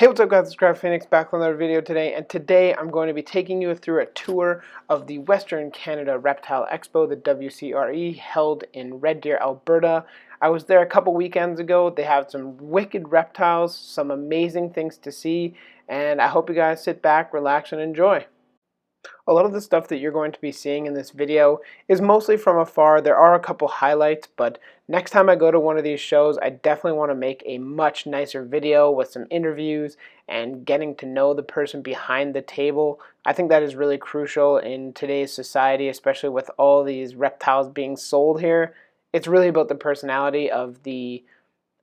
Hey, what's up guys, it's Grab Phoenix back with another video today, and today I'm going to be taking you through a tour of the Western Canada Reptile Expo, the Wcre, held in Red Deer, Alberta. I was there a couple weekends ago. They have some wicked reptiles, some amazing things to see, and I hope you guys sit back, relax, and enjoy. A lot of the stuff that you're going to be seeing in this video is mostly from afar. There are a couple highlights, but next time I go to one of these shows, I definitely want to make a much nicer video with some interviews and getting to know the person behind the table. I think that is really crucial in today's society, especially with all these reptiles being sold here. It's really about the personality of the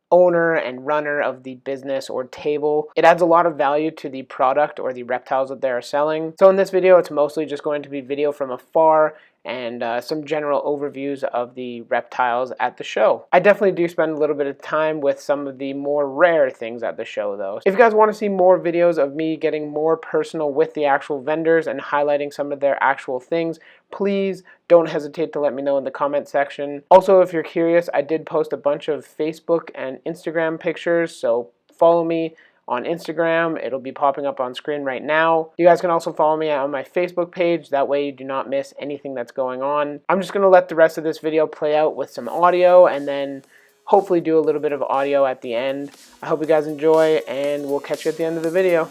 owner and runner of the business or table. It adds a lot of value to the product or the reptiles that they're selling. So in this video, it's mostly just going to be video from afar and some general overviews of the reptiles at the show. I definitely do spend a little bit of time with some of the more rare things at the show though. If you guys want to see more videos of me getting more personal with the actual vendors and highlighting some of their actual things, please don't hesitate to let me know in the comment section. Also, if you're curious, I did post a bunch of Facebook and Instagram pictures, so follow me on Instagram. It'll be popping up on screen right now. You guys can also follow me on my Facebook page. That way you do not miss anything that's going on. I'm just going to let the rest of this video play out with some audio and then hopefully do a little bit of audio at the end. I hope you guys enjoy, and we'll catch you at the end of the video.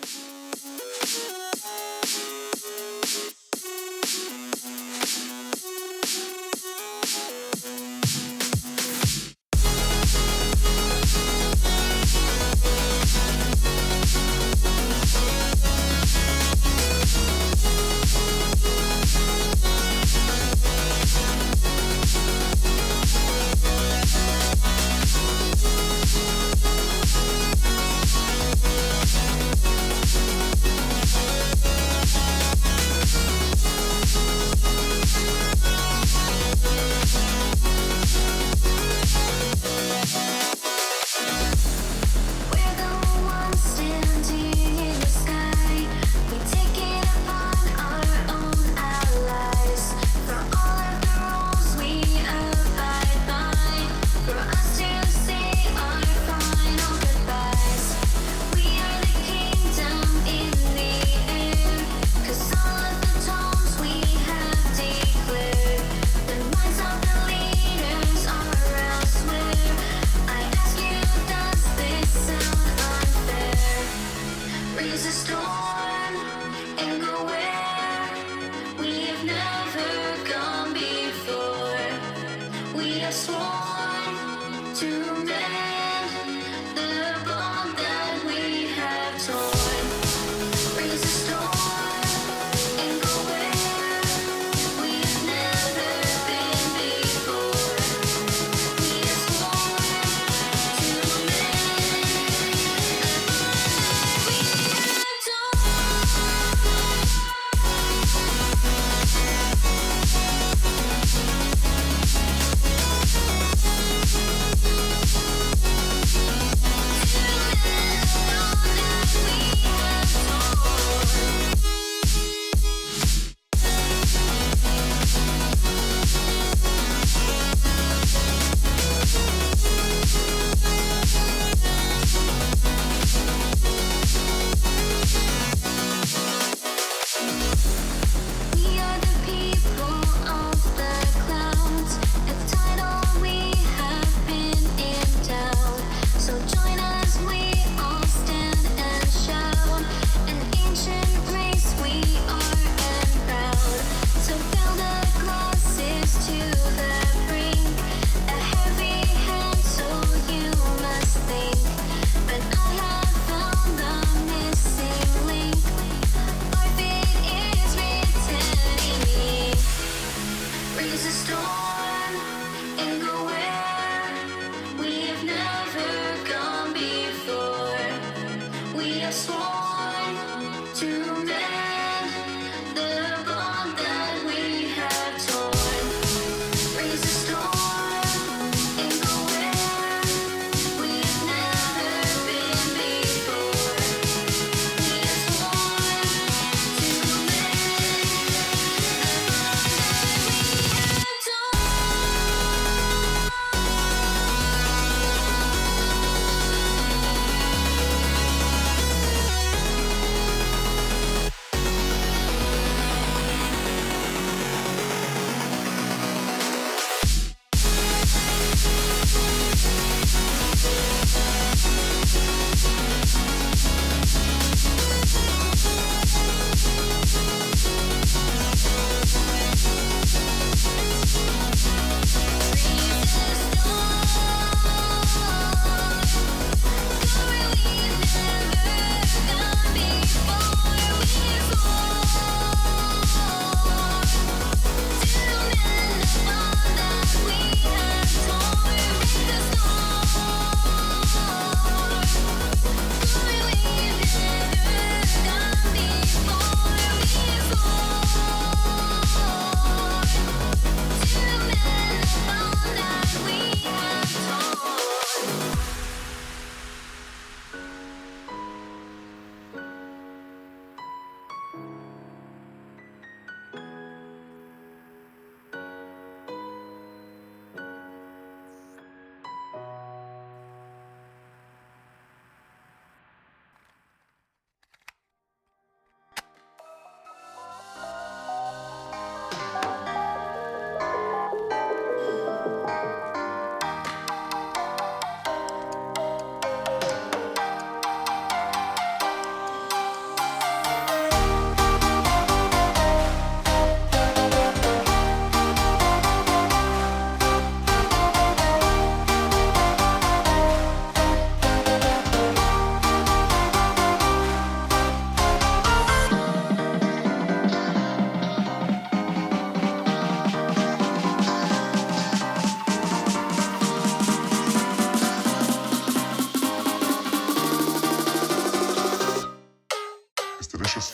It's delicious.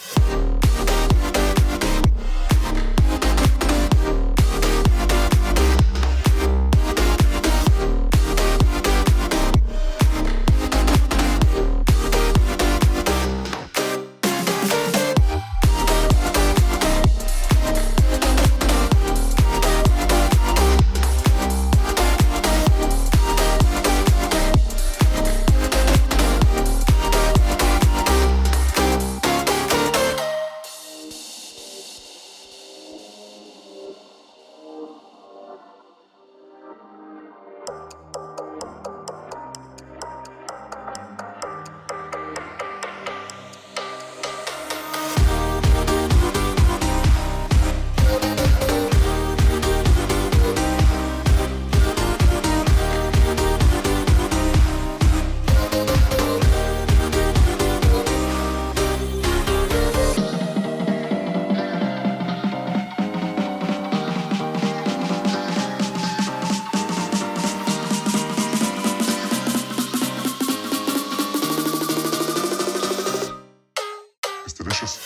It's delicious.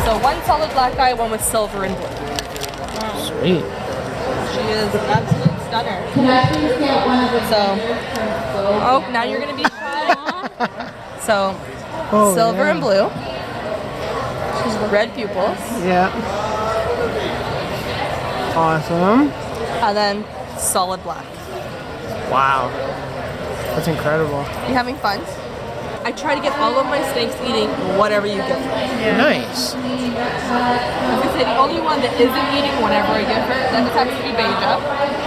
So one solid black eye, one with silver and blue. Sweet. She is an absolute stunner. So, oh, now you're gonna be shy. So, silver and blue. Red pupils. Yeah. Awesome. And then solid black. Wow. That's incredible. You having fun? I try to get all of my snakes eating whatever you give her. Nice. As I say, the only one that isn't eating whatever I give her, that just happens to be Beja.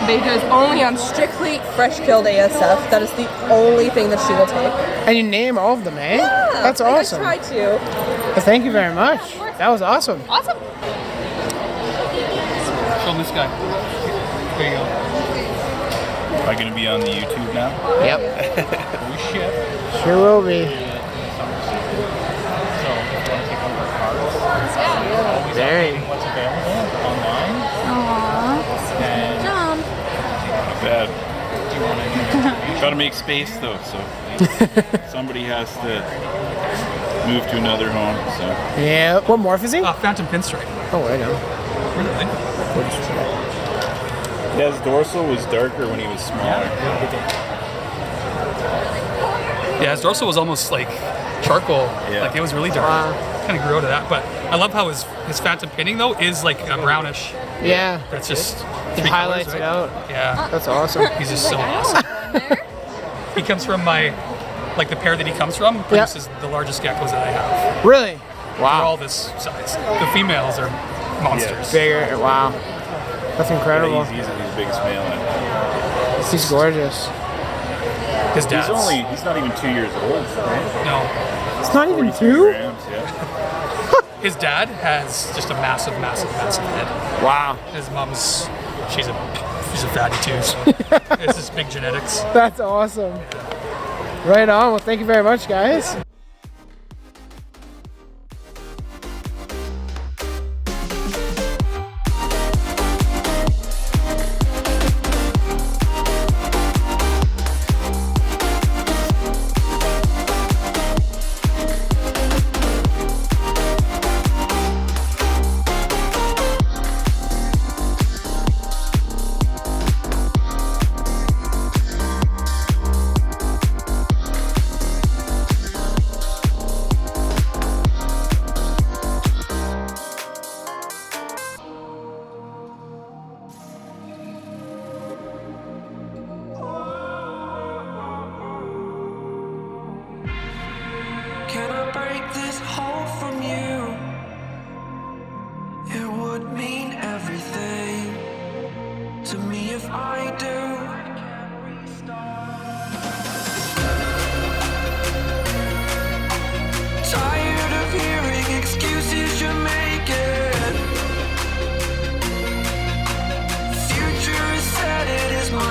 Beja is only on strictly fresh killed ASF. That is the only thing that she will take. And you name all of them, eh? Yeah, That's awesome. I try to. Well, thank you very much. That was awesome. Awesome. Show him this guy. There you go. Am I going to be on the YouTube now? Yep. Holy shit. Sure will be. So, if you want to take one of our cards, always Very. updating what's available online. And not bad. Do you want to Got to make space though, so somebody has to move to another home. So. Yeah. What morph is he? Phantom Pinstripe. Oh, I know. Yeah, his dorsal was darker when he was smaller. Yeah, his dorsal was almost like charcoal. Yeah. Like it was really dark. Kind of grew out of that. But I love how his phantom pinning though is like a brownish. Yeah. That's just He three highlights colors, it right? out. Yeah. That's awesome. He's just so awesome. He comes from the pair that he comes from produces the largest geckos that I have. Really? They're all this size. The females are monsters. Bigger. Wow. That's incredible. Yeah, he's easily his biggest male. He's gorgeous. His dad's He's not even 2 years old. Right? no. It's not even 42 two? grams, yeah. His dad has just a massive head. Wow. His mom's she's a fatty too. It's just big genetics. That's awesome. Right on. Well, thank you very much, guys. Can I break this hold from you? It would mean everything to me if I do. Tired of hearing excuses you're making. Future is set, it is my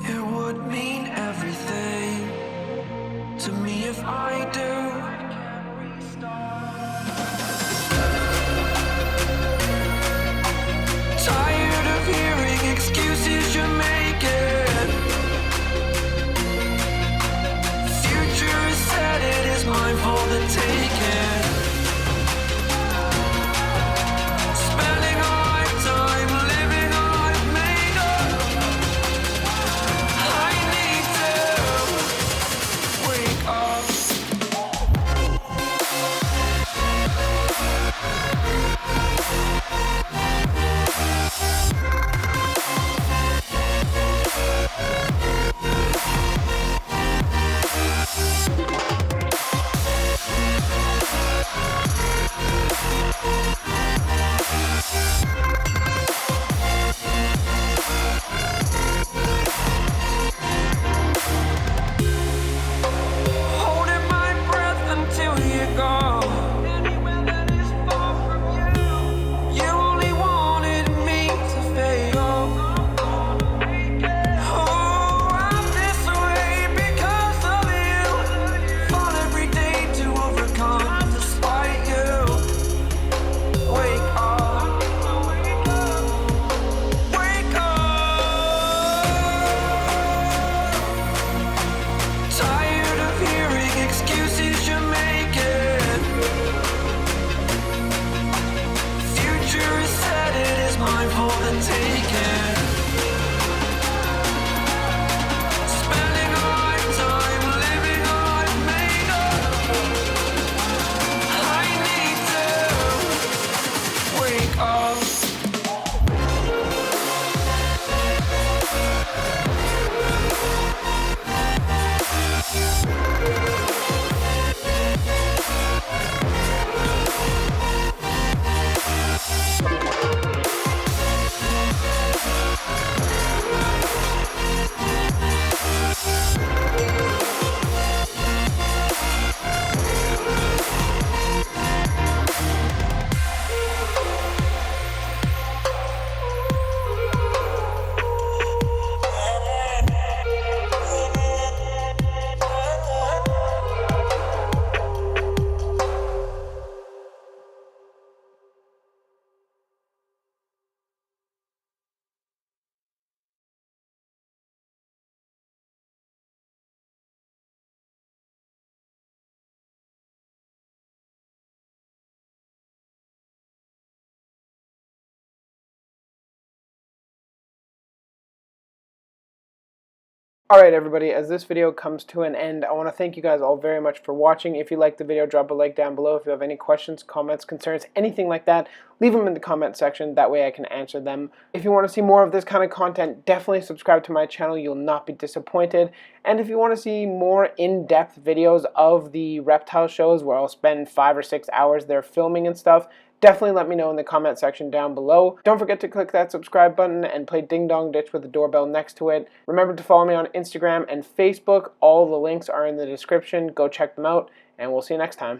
It would mean everything to me if I do. Tired of hearing excuses you're making. Future is set, it is mine for the taking. Spending all my time living I've made up. I need to wake up. Holding my breath until you go. Anywhere that is far from you. You only wanted me to fail. Oh, I'm this way because of you. Fought every day to overcome despite you. Wake up. Wake up. Tired of hearing excuses you're making. Future is set, it is mine for the taking. Spending all my time living I've made up. I need to wake up. Alright everybody, as this video comes to an end, I want to thank you guys all very much for watching. If you liked the video, drop a like down below. If you have any questions, comments, concerns, anything like that, leave them in the comment section. That way I can answer them. If you want to see more of this kind of content, definitely subscribe to my channel. You'll not be disappointed. And if you want to see more in-depth videos of the reptile shows where I'll spend 5 or 6 hours there filming and stuff, definitely let me know in the comment section down below. Don't forget to click that subscribe button and play Ding Dong Ditch with the doorbell next to it. Remember to follow me on Instagram and Facebook. All the links are in the description. Go check them out, and we'll see you next time.